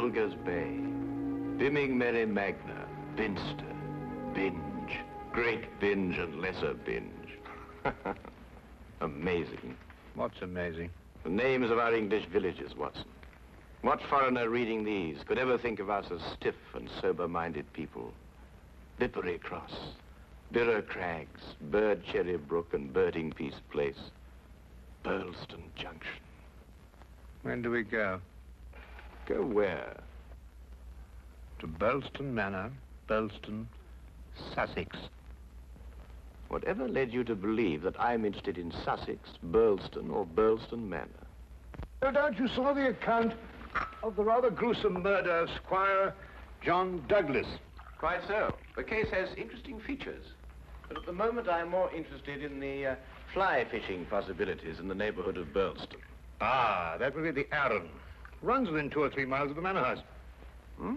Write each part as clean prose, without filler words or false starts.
Helga's Bay, Bimming Merry Magna, Binster, Binge, Great Binge and Lesser Binge. Amazing. What's amazing? The names of our English villages, Watson. What foreigner reading these could ever think of us as stiff and sober-minded people? Lippery Cross, Birrer Crags, Bird Cherry Brook and Birding Piece Place, Burlston Junction. When do we go? Go where? To Burlston Manor, Burlston, Sussex. Whatever led you to believe that I'm interested in Sussex, Burlston, or Burlston Manor? No doubt you saw the account of the rather gruesome murder of Squire John Douglas. Quite so. The case has interesting features. But at the moment, I'm more interested in the fly fishing possibilities in the neighborhood of Burlston. Ah, that would be the Arun. Runs within 2 or 3 miles of the manor house. Hmm?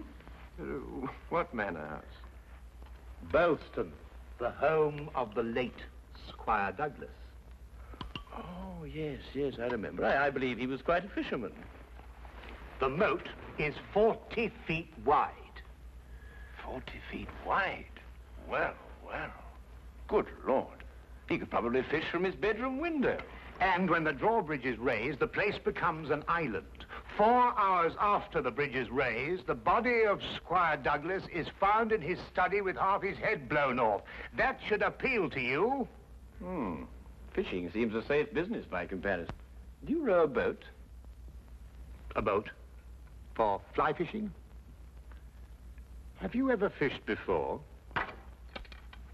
What manor house? Burlston, the home of the late Squire Douglas. Oh, yes, I remember. I believe he was quite a fisherman. The moat is 40 feet wide. 40 feet wide? Well. Good Lord. He could probably fish from his bedroom window. And when the drawbridge is raised, the place becomes an island. 4 hours after the bridge is raised, the body of Squire Douglas is found in his study with half his head blown off. That should appeal to you. Fishing seems a safe business by comparison. Do you row a boat? A boat? For fly fishing? Have you ever fished before?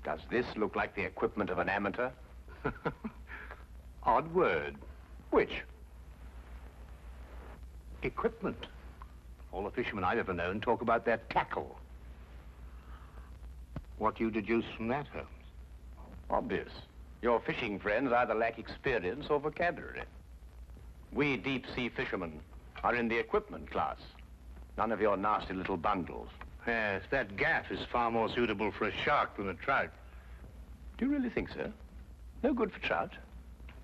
Does this look like the equipment of an amateur? Odd word. Which? Equipment. All the fishermen I've ever known talk about their tackle. What do you deduce from that, Holmes? Obvious. Your fishing friends either lack experience or vocabulary. We deep-sea fishermen are in the equipment class. None of your nasty little bundles. Yes, that gaff is far more suitable for a shark than a trout. Do you really think so? No good for trout?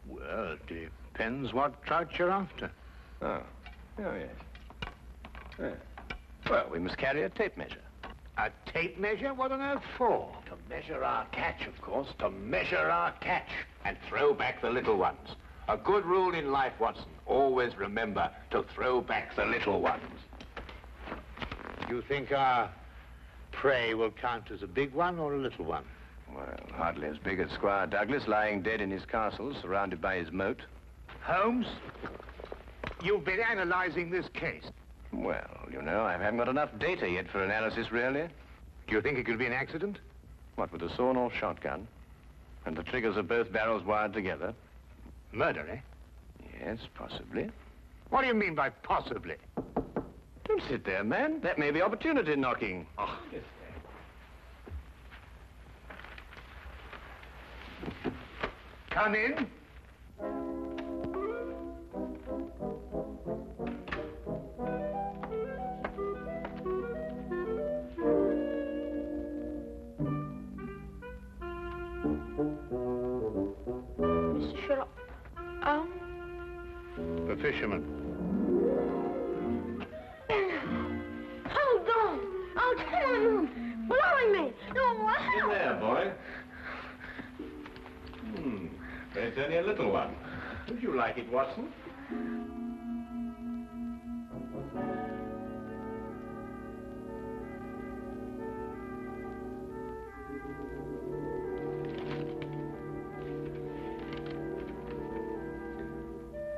Well, it depends what trout you're after. Oh yes. Well, we must carry a tape measure. A tape measure? What on earth for? To measure our catch, of course. To measure our catch and throw back the little ones. A good rule in life, Watson. Always remember to throw back the little ones. You think our prey will count as a big one or a little one? Well, hardly as big as Squire Douglas, lying dead in his castle, surrounded by his moat. Holmes, you've been analyzing this case. Well, you know, I haven't got enough data yet for analysis, really. Do you think it could be an accident? What, with a sawn-off shotgun? And the triggers of both barrels wired together? Murder, eh? Yes, possibly. What do you mean by possibly? Don't sit there, man. That may be opportunity knocking. Oh. Come in. Mr. Sherlock. The fisherman. Hold on! Oh, come on! Blimey! No, In there, boy. It's only a little one. Would you like it, Watson?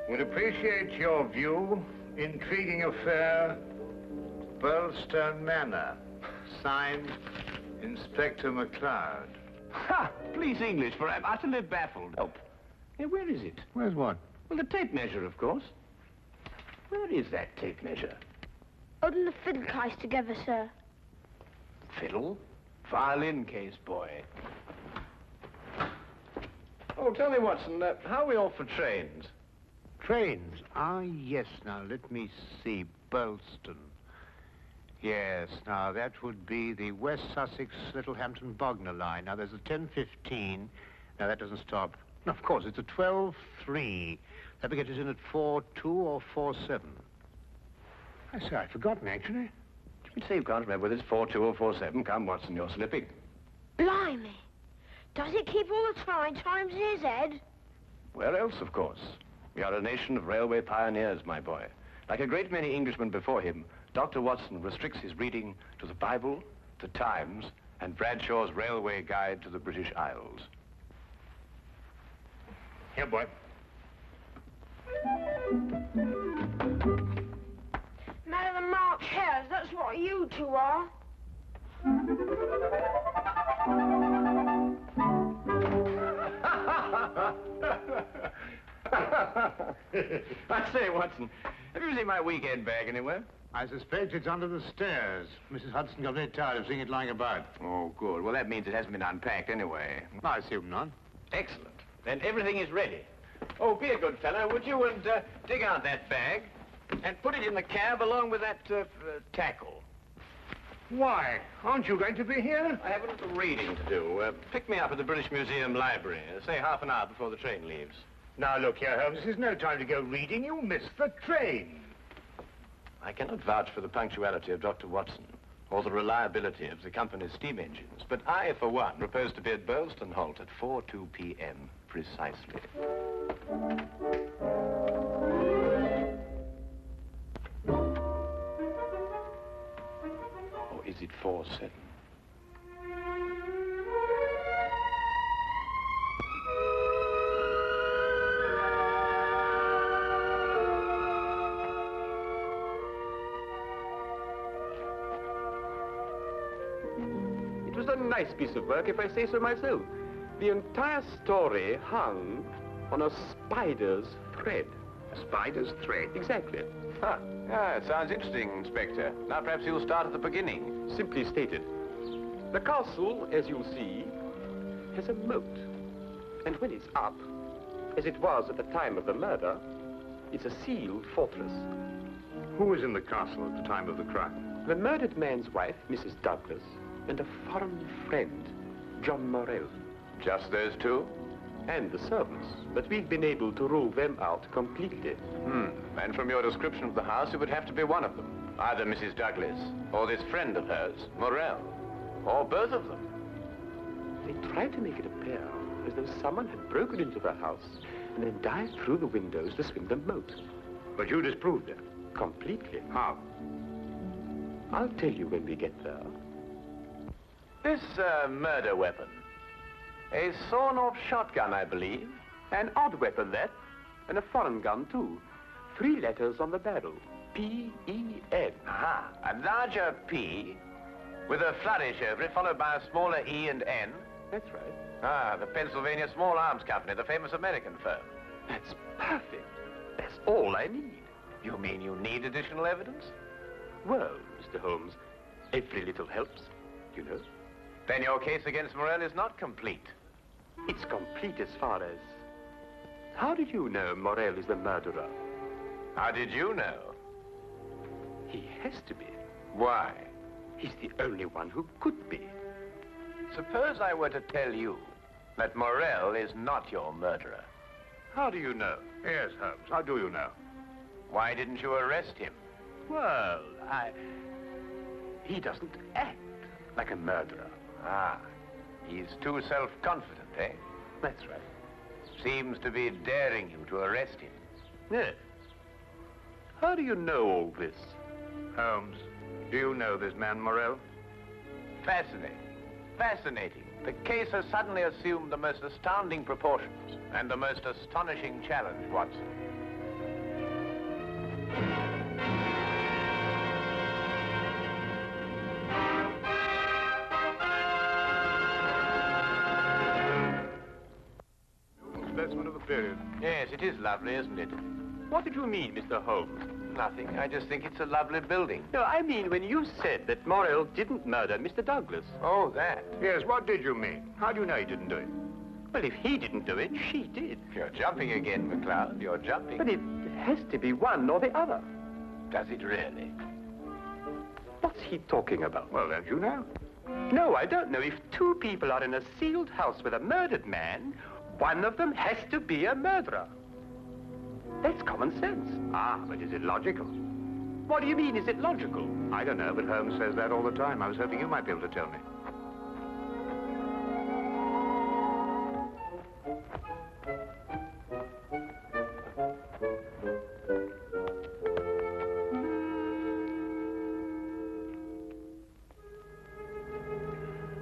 Would appreciate your view. Intriguing affair, Burlston Manor. Signed, Inspector McLeod. Ha! Please, English, for I'm utterly baffled. Help. Hey, where is it? Where's what? Well, the tape measure, of course. Where is that tape measure? Holding the fiddle case together, sir. Fiddle? Violin case, boy. Oh, tell me, Watson, how are we off for trains? Trains? Ah, yes. Now, let me see. Burlston. Yes, now, that would be the West Sussex Littlehampton Bognor line. Now, there's a 10:15. Now, that doesn't stop. No, of course, it's a 12:3. That will get us in at 4:2 or 4:7. I say, I'd forgotten, actually. You say you can't remember whether it's 4-2 or 4-7. Come, Watson, you're slipping. Blimey. Does it keep all the times in his head? Where else, of course? We are a nation of railway pioneers, my boy. Like a great many Englishmen before him, Dr. Watson restricts his reading to the Bible, the Times, and Bradshaw's Railway Guide to the British Isles. Here, boy. Man of the March Hares, that's what you two are. I say, Watson, have you seen my weekend bag anywhere? I suspect it's under the stairs. Mrs. Hudson got very tired of seeing it lying about. Oh, good. Well, that means it hasn't been unpacked anyway. I assume not. Excellent. Then everything is ready. Oh, be a good fellow, would you, and dig out that bag and put it in the cab along with that tackle. Why? Aren't you going to be here? I have a little reading to do. Pick me up at the British Museum Library, say half an hour before the train leaves. Now, look here, Holmes, this is no time to go reading. You'll miss the train. I cannot vouch for the punctuality of Dr. Watson or the reliability of the company's steam engines, but I, for one, propose to be at Burlston Halt at 4:02 p.m. precisely. Or is it 4:07? It was a nice piece of work, if I say so myself. The entire story hung on a spider's thread. A spider's thread? Exactly. Huh. Yeah, it sounds interesting, Inspector. Now, perhaps you'll start at the beginning. Simply stated, the castle, as you see, has a moat. And when it's up, as it was at the time of the murder, it's a sealed fortress. Who was in the castle at the time of the crime? The murdered man's wife, Mrs. Douglas, and a foreign friend, John Morell. Just those two? And the servants, but we've been able to rule them out completely. And from your description of the house, it would have to be one of them. Either Mrs. Douglas, or this friend of hers, Morell, or both of them. They tried to make it appear as though someone had broken into the house and then dived through the windows to swim the moat. But you disproved it. Completely. How? I'll tell you when we get there. This murder weapon. A sawn-off shotgun, I believe. An odd weapon, that. And a foreign gun, too. 3 letters on the barrel. P-E-N. Aha. A larger P with a flourish over it, followed by a smaller E and N. That's right. Ah, the Pennsylvania Small Arms Company, the famous American firm. That's perfect. That's all I need. You mean you need additional evidence? Well, Mr. Holmes, every little helps, you know. Then your case against Morell is not complete. It's complete as far as... How did you know Morell is the murderer? How did you know? He has to be. Why? He's the only one who could be. Suppose I were to tell you that Morell is not your murderer. How do you know? Yes, Holmes, how do you know? Why didn't you arrest him? Well, he doesn't act like a murderer. Ah, he's too self-confident, eh? That's right. Seems to be daring you to arrest him. Yes. How do you know all this? Holmes, do you know this man Morell? Fascinating. Fascinating. The case has suddenly assumed the most astounding proportions and the most astonishing challenge, Watson. Specimen of the period. Yes, it is lovely, isn't it? What did you mean, Mr. Holmes? Nothing. I just think it's a lovely building. No, I mean when you said that Morell didn't murder Mr. Douglas. Oh, that. Yes, what did you mean? How do you know he didn't do it? Well, if he didn't do it, she did. You're jumping again, McCloud. You're jumping. But it has to be one or the other. Does it really? What's he talking about? Well, don't you know? No, I don't know. If 2 people are in a sealed house with a murdered man, one of them has to be a murderer. That's common sense. Ah, but is it logical? What do you mean? Is it logical? I don't know, but Holmes says that all the time. I was hoping you might be able to tell me.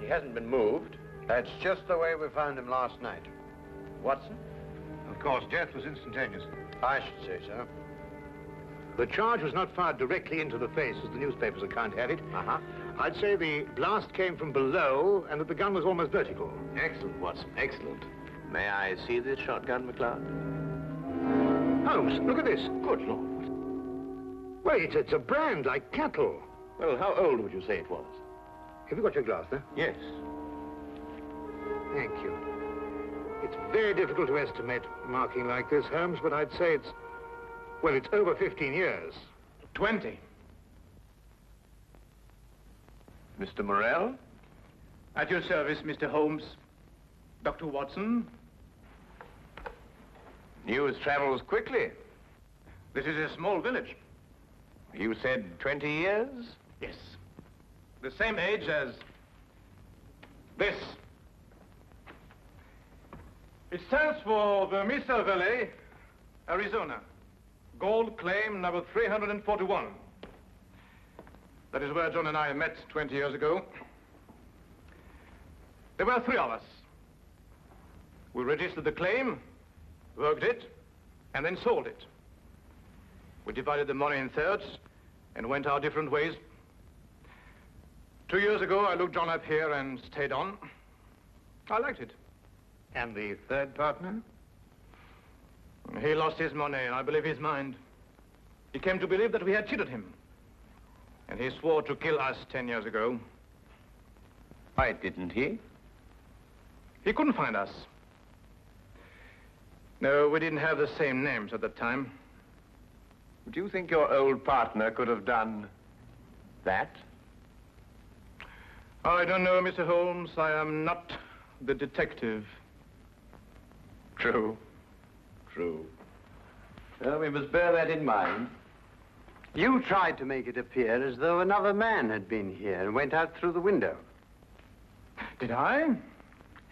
He hasn't been moved. That's just the way we found him last night. Watson? Of course, death was instantaneous. I should say so. The charge was not fired directly into the face, as the newspapers account had it. Uh-huh. I'd say the blast came from below and that the gun was almost vertical. Excellent, Watson, excellent. May I see this shotgun, McLeod? Holmes, look at this. Good Lord. Wait, it's a brand like cattle. Well, how old would you say it was? Have you got your glass there? Yes. Thank you. It's very difficult to estimate marking like this, Holmes, but I'd say it's, well, it's over 15 years. 20. Mr. Morrell? At your service, Mr. Holmes. Dr. Watson. News travels quickly. This is a small village. You said 20 years? Yes. The same age as this. It stands for the Mesa Valley, Arizona. Gold claim number 341. That is where John and I met 20 years ago. There were 3 of us. We registered the claim, worked it, and then sold it. We divided the money in thirds and went our different ways. 2 years ago, I looked John up here and stayed on. I liked it. And the third partner? He lost his money, and I believe his mind. He came to believe that we had cheated him. And he swore to kill us 10 years ago. Why didn't he? He couldn't find us. No, we didn't have the same names at the time. Do you think your old partner could have done that? I don't know, Mr. Holmes. I am not the detective. True. True. Well, we must bear that in mind. You tried to make it appear as though another man had been here and went out through the window. Did I?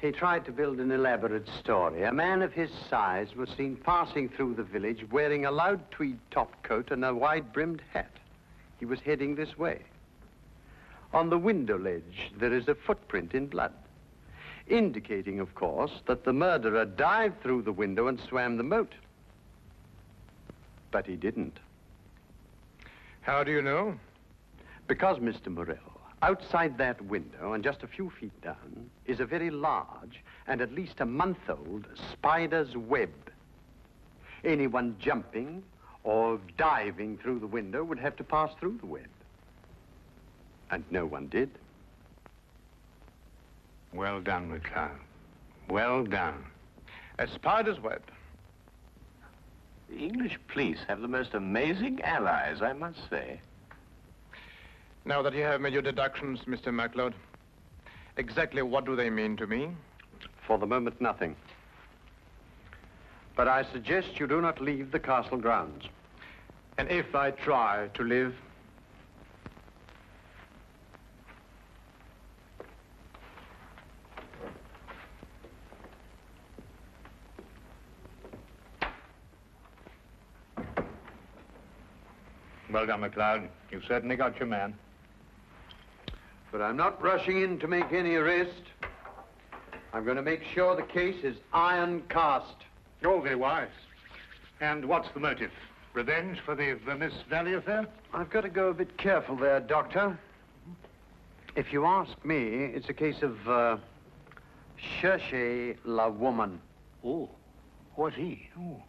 He tried to build an elaborate story. A man of his size was seen passing through the village wearing a loud tweed topcoat and a wide-brimmed hat. He was heading this way. On the window ledge, there is a footprint in blood, indicating, of course, that the murderer dived through the window and swam the moat. But he didn't. How do you know? Because, Mr. Morrell, outside that window and just a few feet down is a very large and at least a month-old spider's web. Anyone jumping or diving through the window would have to pass through the web. And no one did. Well done, McLeod. Well done. A spider's web. The English police have the most amazing allies, I must say. Now that you have made your deductions, Mr. MacLeod, exactly what do they mean to me? For the moment, nothing. But I suggest you do not leave the castle grounds. And if I try to live? Well done, McLeod. You certainly got your man. But I'm not rushing in to make any arrest. I'm going to make sure the case is iron cast. Oh, very wise. And what's the motive? Revenge for the Vermis Valley affair? I've got to go a bit careful there, Doctor. If you ask me, it's a case of, cherchez la woman. Oh, what's he? Oh,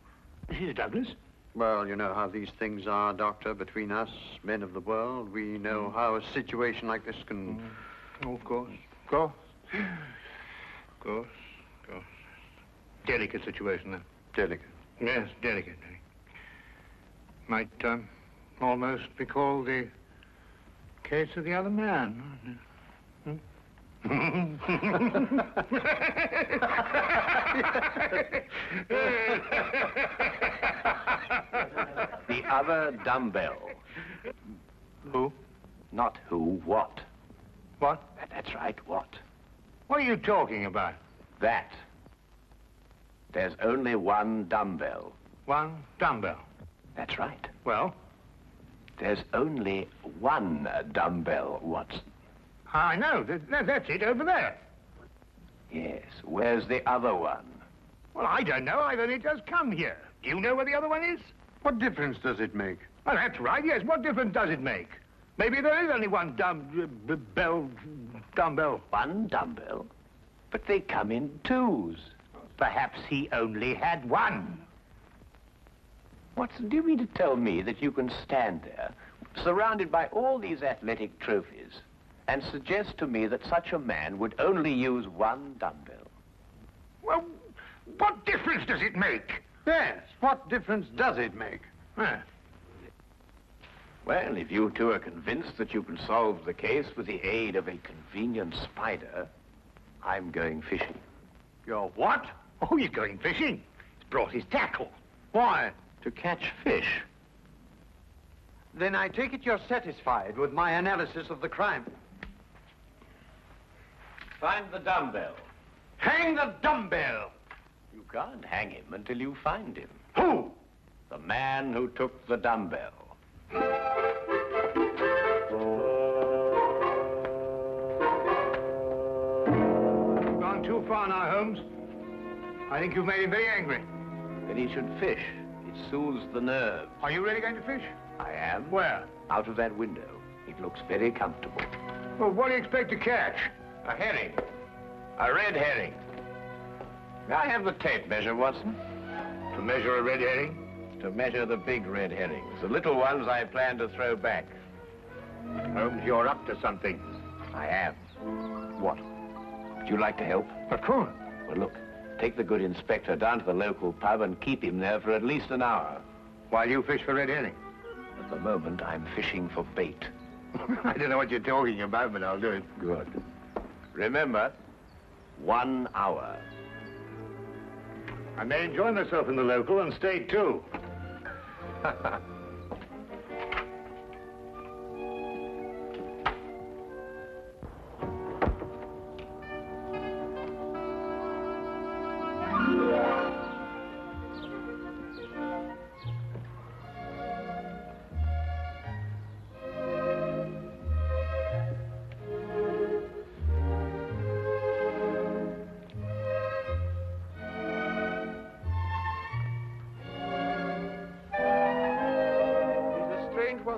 Mrs. Douglas? Well, you know how these things are, Doctor, between us, men of the world. We know how a situation like this can... Oh, of course. Of course. Of course. Of course. Delicate situation, then. Delicate. Yes, delicate. Might almost be called the case of the other man. Hmm? The other dumbbell. Who? Not who, what. What? That's right, what. What are you talking about? That. There's only one dumbbell. One dumbbell. That's right. Well? There's only one dumbbell, Watson. I know. That's it over there. Yes. Where's the other one? Well, I don't know. I've only just come here. Do you know where the other one is? What difference does it make? Well, that's right, yes. What difference does it make? Maybe there is only one dumbbell. One dumbbell? But they come in twos. Perhaps he only had one. Watson, do you mean to tell me that you can stand there, surrounded by all these athletic trophies, and suggest to me that such a man would only use one dumbbell? Well, what difference does it make? Yes, what difference does it make? Well, if you two are convinced that you can solve the case with the aid of a convenient spider, I'm going fishing. You're what? Oh, he's going fishing. He's brought his tackle. Why? To catch fish. Then I take it you're satisfied with my analysis of the crime. Find the dumbbell. Hang the dumbbell! You can't hang him until you find him. Who? The man who took the dumbbell. You've gone too far now, Holmes. I think you've made him very angry. Then he should fish. It soothes the nerves. Are you really going to fish? I am. Where? Out of that window. It looks very comfortable. Well, what do you expect to catch? A herring. A red herring. May I have the tape measure, Watson? To measure a red herring? To measure the big red herrings. The little ones I plan to throw back. Holmes, you're up to something. I am. What? Would you like to help? Of course. Well, look. Take the good inspector down to the local pub and keep him there for at least an hour. While you fish for red herring? At the moment, I'm fishing for bait. I don't know what you're talking about, but I'll do it. Good. Remember, 1 hour. I may enjoy myself in the local and stay too.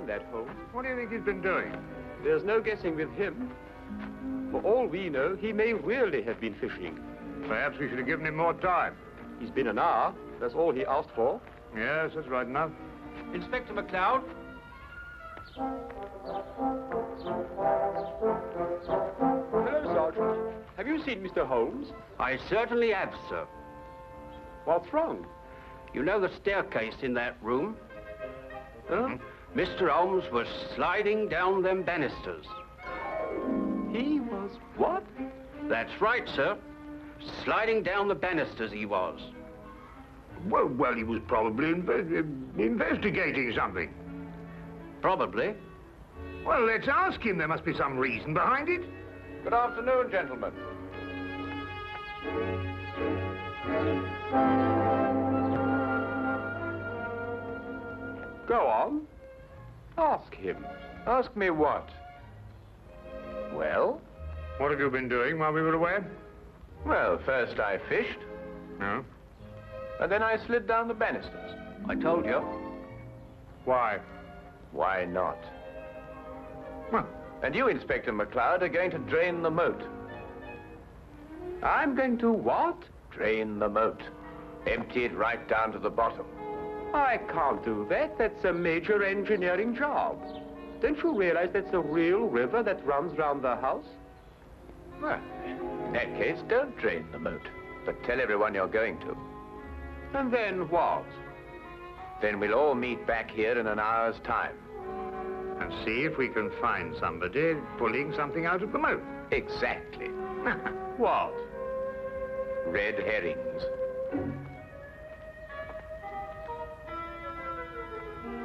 That Holmes. What do you think he's been doing? There's no guessing with him. For all we know, he may really have been fishing. Perhaps we should have given him more time. He's been an hour. That's all he asked for. Yes, that's right enough. Inspector McLeod. Hello, Sergeant. Have you seen Mr. Holmes? I certainly have, sir. What's wrong? You know the staircase in that room? Huh? Mr. Holmes was sliding down them banisters. He was what? That's right, sir. Sliding down the banisters he was. Well, he was probably investigating something. Probably. Well, let's ask him. There must be some reason behind it. Good afternoon, gentlemen. Go on. Ask him. Ask me what? Well? What have you been doing while we were away? Well, first I fished, No. and then I slid down the banisters. I told you. Why? Why not? Well, And you, Inspector McLeod, are going to drain the moat. I'm going to what? Drain the moat. Empty it right down to the bottom. I can't do that. That's a major engineering job. Don't you realize that's a real river that runs round the house? Well, in that case, don't drain the moat, but tell everyone you're going to. And then what? Then we'll all meet back here in an hour's time. and see if we can find somebody pulling something out of the moat. Exactly. What? Red herrings.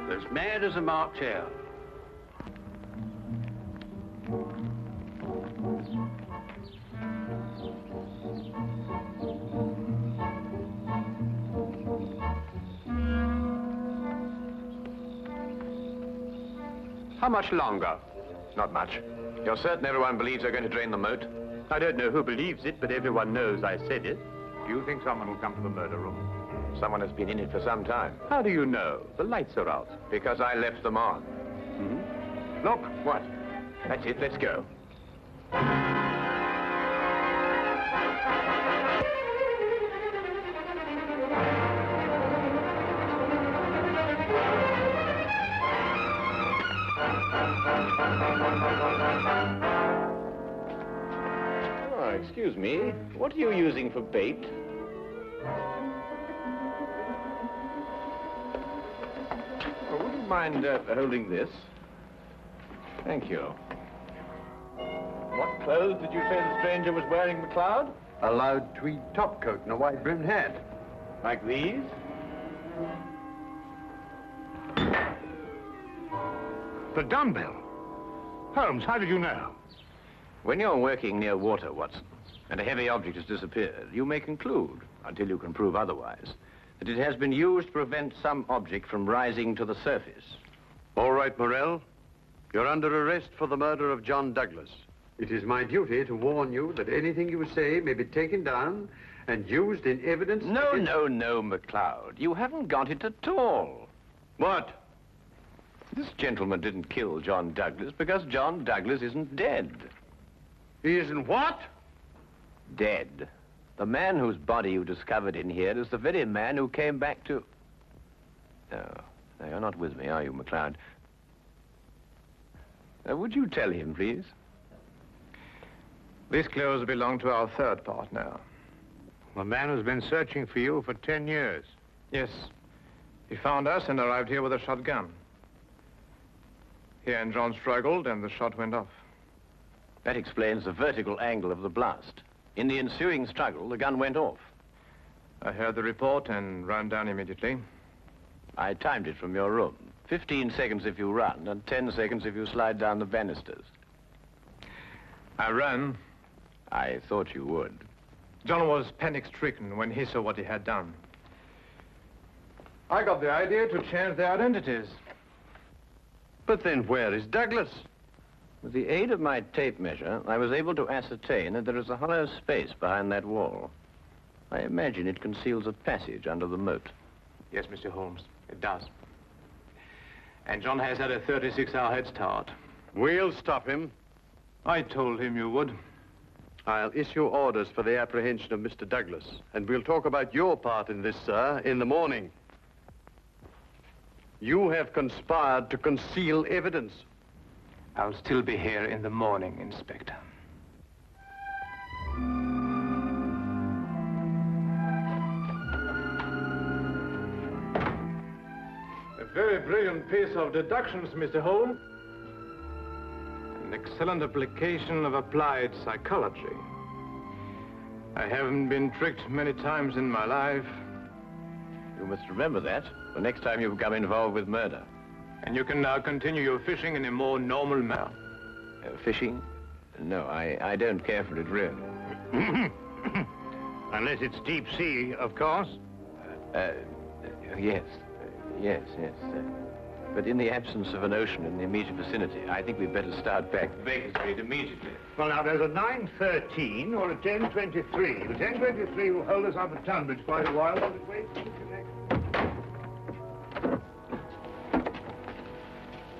As mad as a March hare. How much longer? Not much. You're certain everyone believes they're going to drain the moat? I don't know who believes it, but everyone knows I said it. Do you think someone will come to the murder room? Someone has been in it for some time. How do you know? The lights are out. Because I left them on. Look. What? That's it, let's go. Oh, excuse me. What are you using for bait? Oh, would you mind holding this? Thank you. What clothes did you say the stranger was wearing, McLeod? A loud tweed topcoat and a wide-brimmed hat. Like these? The dumbbell. Holmes, how did you know? When you're working near water, Watson, and a heavy object has disappeared, you may conclude, until you can prove otherwise, that it has been used to prevent some object from rising to the surface. All right, Morrell. You're under arrest for the murder of John Douglas. It is my duty to warn you that anything you say may be taken down and used in evidence... No, McLeod. You haven't got it at all. What? This gentleman didn't kill John Douglas because John Douglas isn't dead. He isn't what? Dead. The man whose body you discovered in here is the very man who came back to... No, you're not with me, are you, McLeod? Would you tell him, please? These clothes belong to our third partner. The man who's been searching for you for 10 years. Yes. He found us and arrived here with a shotgun. He and John struggled, and the shot went off. That explains the vertical angle of the blast. In the ensuing struggle, the gun went off. I heard the report and ran down immediately. I timed it from your room. 15 seconds if you run, and 10 seconds if you slide down the banisters. I ran. I thought you would. John was panic-stricken when he saw what he had done. I got the idea to change their identities. But then where is Douglas? With the aid of my tape measure, I was able to ascertain that there is a hollow space behind that wall. I imagine it conceals a passage under the moat. Yes, Mr. Holmes, it does. And John has had a 36-hour head start. We'll stop him. I told him you would. I'll issue orders for the apprehension of Mr. Douglas, and we'll talk about your part in this, sir, in the morning. You have conspired to conceal evidence. I'll still be here in the morning, Inspector. A very brilliant piece of deductions, Mr. Holmes. An excellent application of applied psychology. I haven't been tricked many times in my life. You must remember that the next time you become involved with murder. And you can now continue your fishing in a more normal manner. Fishing? No, I don't care for it, really. Unless it's deep sea, of course. Yes. But in the absence of an ocean in the immediate vicinity, I think we'd better start back to Baker Street immediately. Well, now, there's a 9:13 or a 10:23. The 10:23 will hold us up at Tunbridge quite a while. Will it wait?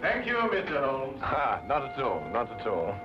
Thank you, Mr. Holmes. Not at all.